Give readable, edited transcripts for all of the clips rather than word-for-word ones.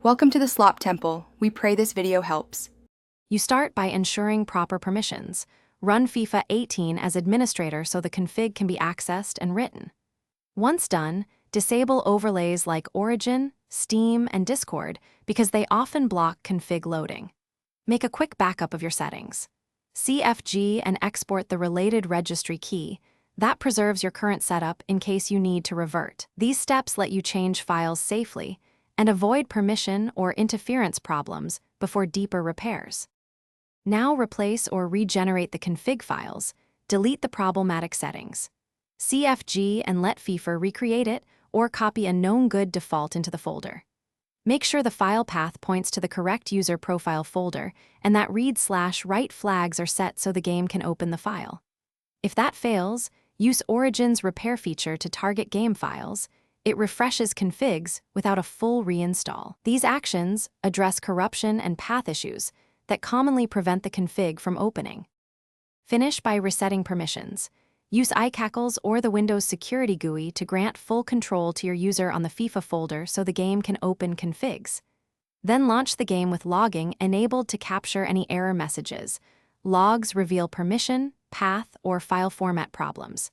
Welcome to the Slop Temple. We pray this video helps. You start by ensuring proper permissions. Run FIFA 18 as administrator so the config can be accessed and written. Once done, disable overlays like Origin, Steam, and Discord because they often block config loading. Make a quick backup of your settings. CFG and export the related registry key. That preserves your current setup in case you need to revert. These steps let you change files safely and avoid permission or interference problems before deeper repairs. Now replace or regenerate the config files, delete the problematic settings. CFG and let FIFA recreate it or copy a known good default into the folder. Make sure the file path points to the correct user profile folder and that read/write flags are set so the game can open the file. If that fails, use Origin's repair feature to target game files. It refreshes configs without a full reinstall. These actions address corruption and path issues that commonly prevent the config from opening. Finish by resetting permissions. Use iCackles or the Windows Security GUI to grant full control to your user on the FIFA folder so the game can open configs. Then launch the game with logging enabled to capture any error messages. Logs reveal permission, path, or file format problems.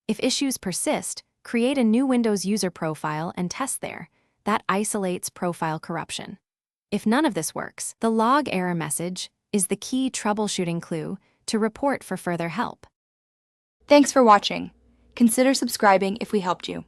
If issues persist, create a new Windows user profile and test there. That isolates profile corruption. If none of this works, the log error message is the key troubleshooting clue to report for further help. Thanks for watching. Consider subscribing if we helped you.